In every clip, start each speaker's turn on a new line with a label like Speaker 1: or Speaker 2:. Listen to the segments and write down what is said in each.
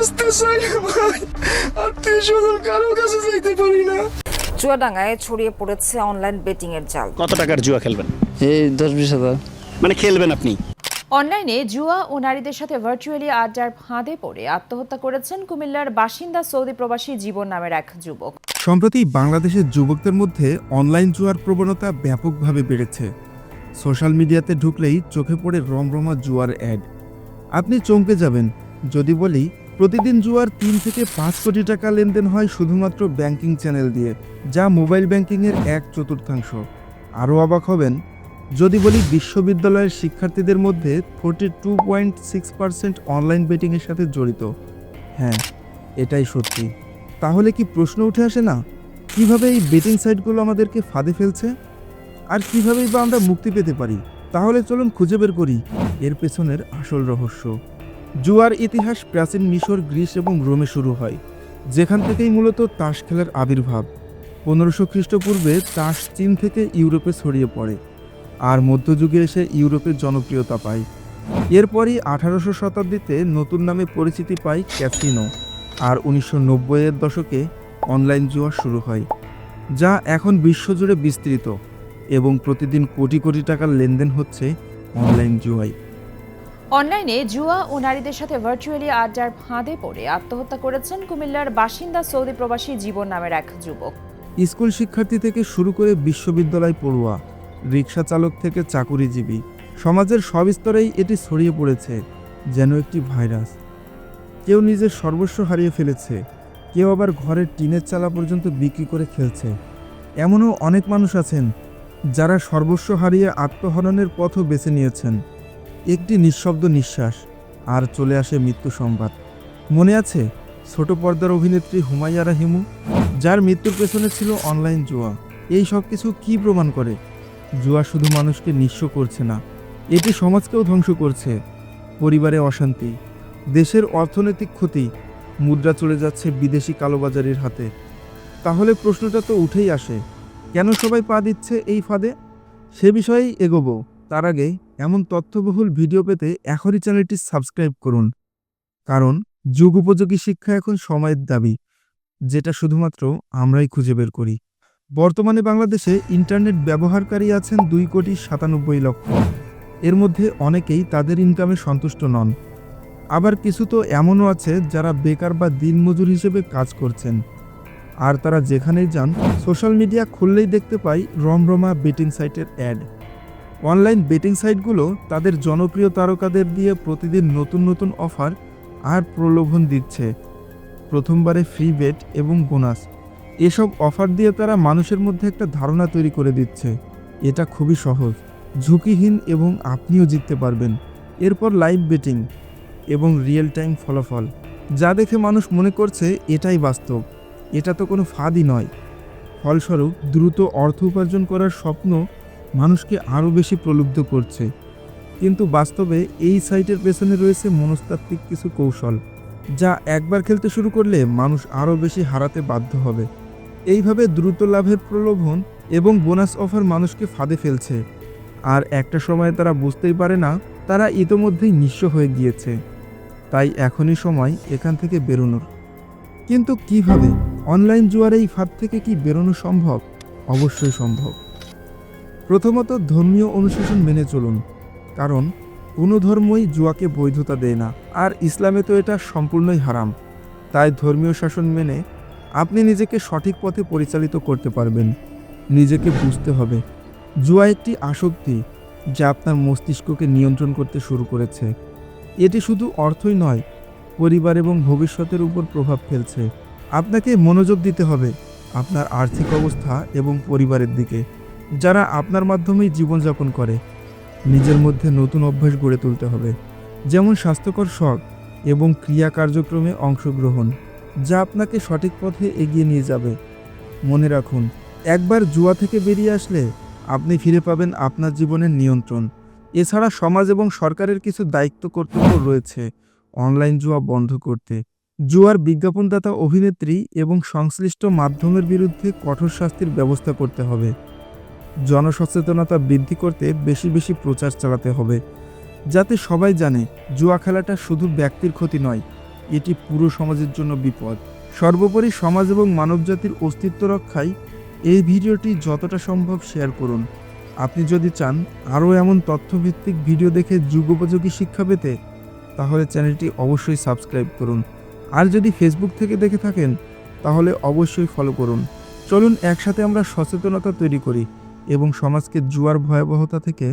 Speaker 1: বাঁচতে চাই না ভাই, আত্মীয় স্বজন কারো কাছে যাইতে পারি না।
Speaker 2: চুয়াডাঙ্গায় ছড়িয়ে পড়েছে অনলাইন বেটিং এর জাল।
Speaker 3: কত টাকার জুয়া খেলবেন?
Speaker 4: এই 10-20 হাজার।
Speaker 3: মানে খেলবেন আপনি?
Speaker 5: অনলাইনে জুয়া ও নারীদের সাথে ভার্চুয়ালি আড্ডার ফাঁদে পড়ে আত্মহত্যা করেছেন কুমিল্লার বাসিন্দা সৌদি প্রবাসী জীবন নামের এক যুবক।
Speaker 6: সম্প্রতি বাংলাদেশের যুবকদের মধ্যে অনলাইন জুয়ার প্রবণতা ব্যাপকভাবে বেড়েছে। সোশ্যাল মিডিয়াতে ঢুকলেই চোখে পড়ে রমরমা জুয়ার অ্যাড। আপনি চমকে যাবেন যদি বলি প্রতিদিন জুয়ার 3 থেকে 5 কোটি টাকা লেনদেন হয় শুধুমাত্র ব্যাংকিং চ্যানেল দিয়ে, যা মোবাইল ব্যাংকিংয়ের 1/4। আরও অবাক হবেন যদি বলি বিশ্ববিদ্যালয়ের শিক্ষার্থীদের মধ্যে 42.6% অনলাইন বেটিংয়ের সাথে জড়িত। হ্যাঁ, এটাই সত্যি। তাহলে কি প্রশ্ন উঠে আসে না, কিভাবে এই বেটিং সাইটগুলো আমাদেরকে ফাঁদে ফেলছে, আর কিভাবেই বা আমরা মুক্তি পেতে পারি? তাহলে চলুন খুঁজে বের করি এর পেছনের আসল রহস্য। জুয়ার ইতিহাস প্রাচীন মিশর, গ্রিস এবং রোমে শুরু হয়, যেখান থেকেই মূলত তাস খেলার আবির্ভাব। 1500 খ্রিস্টপূর্বে তাস চীন থেকে ইউরোপে ছড়িয়ে পড়ে, আর মধ্যযুগে এসে ইউরোপের জনপ্রিয়তা পায়। এরপরই 1800 শতাব্দীতে নতুন নামে পরিচিতি পায় ক্যাসিনো, আর 1990-এর দশকে অনলাইন জুয়া শুরু হয়, যা এখন বিশ্বজুড়ে বিস্তৃত এবং প্রতিদিন কোটি কোটি টাকার লেনদেন হচ্ছে অনলাইন জুয়ায়।
Speaker 5: অনলাইনে জুয়া ও নারীদের সাথে ভার্চুয়ালি আড্ডার ফাঁদে পড়ে আত্মহত্যা করেছেন কুমিল্লার বাসিন্দা সৌদি প্রবাসী জীবন নামের এক যুবক।
Speaker 6: স্কুল শিক্ষার্থী থেকে শুরু করে বিশ্ববিদ্যালয় পড়ুয়া, রিক্সা চালক থেকে চাকুরিজীবী, সমাজের সব স্তরেই এটি ছড়িয়ে পড়েছে যেন একটি ভাইরাস। কেউ নিজের সর্বস্ব হারিয়ে ফেলেছে, কেউ আবার ঘরের টিনের চালা পর্যন্ত বিক্রি করে খেলছে। এমনও অনেক মানুষ আছেন যারা সর্বস্ব হারিয়ে আত্মহননের পথও বেছে নিয়েছেন। একটি নিঃশব্দ নিঃশ্বাস, আর চলে আসে মৃত্যু সংবাদ। মনে আছে ছোট পর্দার অভিনেত্রী হুমাইরা হিমু, যার মৃত্যুর পেছনে ছিল অনলাইন জুয়া? এই সব কিছু কী প্রমাণ করে? জুয়া শুধু মানুষকে নিঃস্ব করছে না, এটি সমাজকেও ধ্বংস করছে। পরিবারে অশান্তি, দেশের অর্থনৈতিক ক্ষতি, মুদ্রা চলে যাচ্ছে বিদেশি কালোবাজারির হাতে। তাহলে প্রশ্নটা তো উঠেই আসে, কেন সবাই পা দিচ্ছে এই ফাঁদে? সে বিষয়েই এগোবো। তার আগে এমন তথ্যবহুল ভিডিও পেতে এখনই চ্যানেলটি সাবস্ক্রাইব করুন, কারণ যুগ উপযোগী শিক্ষা এখন সময়ের দাবি, যেটা শুধুমাত্র আমরাই খুঁজে বের করি। বর্তমানে বাংলাদেশে ইন্টারনেট ব্যবহারকারী আছেন 2,97,00,000। এর মধ্যে অনেকেই তাদের ইনকামে সন্তুষ্ট নন, আবার কিছু তো এমনও আছে যারা বেকার বা দিনমজুর হিসেবে কাজ করছেন। আর তারা যেখানেই যান সোশ্যাল মিডিয়া খুললেই দেখতে পাই রমরমা বেটিং সাইটের অ্যাড। অনলাইন বেটিং সাইটগুলো তাদের জনপ্রিয় তারকাদের দিয়ে প্রতিদিন নতুন নতুন অফার আর প্রলোভন দিচ্ছে। প্রথমবারে ফ্রি বেট এবং বোনাস, এসব অফার দিয়ে তারা মানুষের মধ্যে একটা ধারণা তৈরি করে দিচ্ছে এটা খুবই সহজ, ঝুঁকিহীন এবং আপনিও জিততে পারবেন। এরপর লাইভ বেটিং এবং রিয়েল টাইম ফলাফল, যা দেখে মানুষ মনে করছে এটাই বাস্তব, এটা তো কোনো ফাঁদই নয়। ফলস্বরূপ দ্রুত অর্থ উপার্জন করার স্বপ্ন মানুষকে আরও বেশি প্রলুব্ধ করছে। কিন্তু বাস্তবে এই সাইটের পেছনে রয়েছে মনস্তাত্ত্বিক কিছু কৌশল, যা একবার খেলতে শুরু করলে মানুষ আরও বেশি হারাতে বাধ্য হবে। এইভাবে দ্রুত লাভের প্রলোভন এবং বোনাস অফার মানুষকে ফাঁদে ফেলছে, আর একটা সময়ে তারা বুঝতেই পারে না তারা ইতোমধ্যেই নিঃস্ব হয়ে গিয়েছে। তাই এখনই সময় এখান থেকে বেরোনোর। কিন্তু কিভাবে? অনলাইন জুয়ার এই ফাঁদ থেকে কি বেরোনো সম্ভব? অবশ্যই সম্ভব। প্রথমত ধর্মীয় অনুশাসন মেনে চলুন, কারণ কোনো ধর্মই জুয়াকে বৈধতা দেয় না, আর ইসলামে তো এটা সম্পূর্ণই হারাম। তাই ধর্মীয় শাসন মেনে আপনি নিজেকে সঠিক পথে পরিচালিত করতে পারবেন। নিজেকে বুঝতে হবে জুয়া একটি আসক্তি, যা আপনার মস্তিষ্ককে নিয়ন্ত্রণ করতে শুরু করেছে। এটি শুধু অর্থই নয়, পরিবার এবং ভবিষ্যতের উপর প্রভাব ফেলছে। আপনাকে মনোযোগ দিতে হবে আপনার আর্থিক অবস্থা এবং পরিবারের দিকে, যারা আপনার মাধ্যমেই জীবনযাপন করে। নিজের মধ্যে নতুন অভ্যাস গড়ে তুলতে হবে, যেমন স্বাস্থ্যকর শখ এবং ক্রিয়া কার্যক্রমে অংশগ্রহণ, যা আপনাকে সঠিক পথে এগিয়ে নিয়ে যাবে। মনে রাখুন, একবার জুয়া থেকে বেরিয়ে আসলে আপনি ফিরে পাবেন আপনার জীবনের নিয়ন্ত্রণ। এছাড়া সমাজ এবং সরকারের কিছু দায়িত্ব কর্তব্য রয়েছে অনলাইন জুয়া বন্ধ করতে। জুয়ার বিজ্ঞাপনদাতা, অভিনেত্রী এবং সংশ্লিষ্ট মাধ্যমের বিরুদ্ধে কঠোর শাস্তির ব্যবস্থা করতে হবে। জনসচেতনতা বৃদ্ধি করতে বেশি বেশি প্রচার চালাতে হবে, যাতে সবাই জানে জুয়া খেলাটা শুধু ব্যক্তির ক্ষতি নয়, এটি পুরো সমাজের জন্য বিপদ। সর্বোপরি সমাজ এবং মানবজাতির অস্তিত্ব রক্ষায় এই ভিডিওটি যতটা সম্ভব শেয়ার করুন। আপনি যদি চান আরও এমন তথ্যভিত্তিক ভিডিও দেখে যুগোপযোগী শিক্ষা পেতে, তাহলে চ্যানেলটি অবশ্যই সাবস্ক্রাইব করুন। আর যদি ফেসবুক থেকে দেখে থাকেন তাহলে অবশ্যই ফলো করুন। চলুন একসাথে আমরা সচেতনতা তৈরি করি এবং সমাজকে জুয়ার ভয়াবহতা থেকে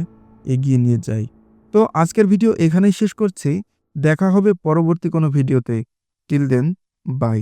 Speaker 6: এগিয়ে নিয়ে যাই। তো আজকের ভিডিও এখানেই শেষ করছি। দেখা হবে পরবর্তী কোনো ভিডিওতে। Till then, by.